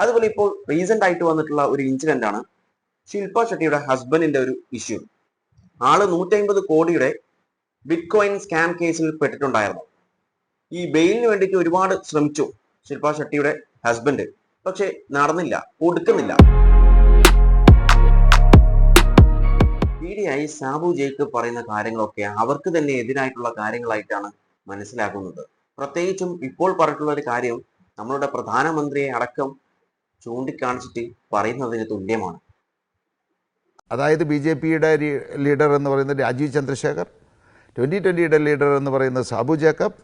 അതുപോലെ ഇപ്പോൾ റീസെന്റ് ആയിട്ട് വന്നിട്ടുള്ള ഒരു ഇൻസിഡന്റ് ആണ് ശില്പ ഷെട്ടിയുടെ ഹസ്ബൻഡിന്റെ ഒരു ഇഷ്യൂ. ആള് 150 കോടിയുടെ ബിറ്റ് കോയിൻ സ്കാം കേസിൽ പെട്ടിട്ടുണ്ടായിരുന്നു. ഈ ബെയിലിന് വേണ്ടിയിട്ട് ഒരുപാട് ശ്രമിച്ചു ശില്പ ഷെട്ടിയുടെ ഹസ്ബൻഡ്, പക്ഷെ നടന്നില്ല, കൊടുക്കുന്നില്ല. ഈയിടെയായി സാബു ജേക്കബ് പറയുന്ന കാര്യങ്ങളൊക്കെ അവർക്ക് തന്നെ എതിരായിട്ടുള്ള കാര്യങ്ങളായിട്ടാണ് മനസ്സിലാക്കുന്നത്. പ്രത്യേകിച്ചും ഇപ്പോൾ പറഞ്ഞിട്ടുള്ള ഒരു കാര്യം നമ്മളുടെ പ്രധാനമന്ത്രിയെ അടക്കം ചൂണ്ടിക്കാണിച്ചിട്ട് പറയുന്നതിന് തുല്യമാണ്. അതായത് BJPയുടെ ലീഡർ എന്ന് പറയുന്നത് രാജീവ് ചന്ദ്രശേഖർ, 2020യുടെ ലീഡർ എന്ന് പറയുന്നത് സാബു ജേക്കബ്,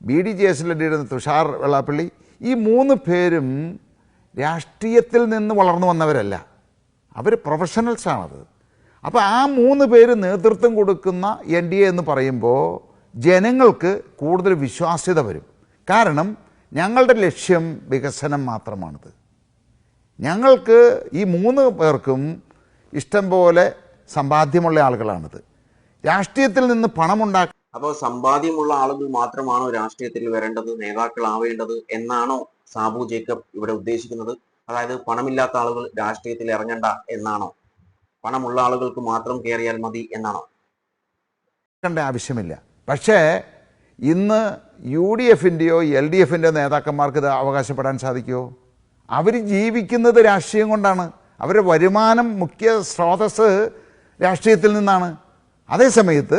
BDJSലെ ലീഡർ തുഷാർ വെള്ളാപ്പള്ളി, ഈ 3 പേരും രാഷ്ട്രീയത്തിൽ നിന്ന് വളർന്നു വന്നവരല്ല, അവർ പ്രൊഫഷണൽസാണത്. അപ്പോൾ ആ 3 പേര് നേതൃത്വം കൊടുക്കുന്ന NDA എന്ന് പറയുമ്പോൾ ജനങ്ങൾക്ക് കൂടുതൽ വിശ്വാസ്യത വരും. കാരണം ഞങ്ങളുടെ ലക്ഷ്യം വികസനം മാത്രമാണിത്. ഞങ്ങൾക്ക് ഈ 3 പേർക്കും ഇഷ്ടം പോലെ സമ്പാദ്യമുള്ള ആളുകളാണിത്. രാഷ്ട്രീയത്തിൽ നിന്ന് പണമുണ്ടാക്കുക. അപ്പോൾ സമ്പാദ്യമുള്ള ആളുകൾ മാത്രമാണോ രാഷ്ട്രീയത്തിൽ വരേണ്ടത്, നേതാക്കളാവേണ്ടത് എന്നാണോ സാബു ജേക്കബ് ഇവിടെ ഉദ്ദേശിക്കുന്നത്? അതായത് പണമില്ലാത്ത ആളുകൾ രാഷ്ട്രീയത്തിൽ ഇറങ്ങണ്ട എന്നാണോ? പണമുള്ള ആളുകൾക്ക് മാത്രം കയറിയാൽ മതി എന്നാണോ? ആവശ്യമില്ല. പക്ഷേ ഇന്ന് UDFൻ്റെയോ LDFൻ്റെയോ നേതാക്കന്മാർക്ക് ഇത് അവകാശപ്പെടാൻ സാധിക്കുമോ? അവർ ജീവിക്കുന്നത് രാഷ്ട്രീയം കൊണ്ടാണ്. അവരുടെ വരുമാനം മുഖ്യ സ്രോതസ് രാഷ്ട്രീയത്തിൽ നിന്നാണ്. അതേസമയത്ത്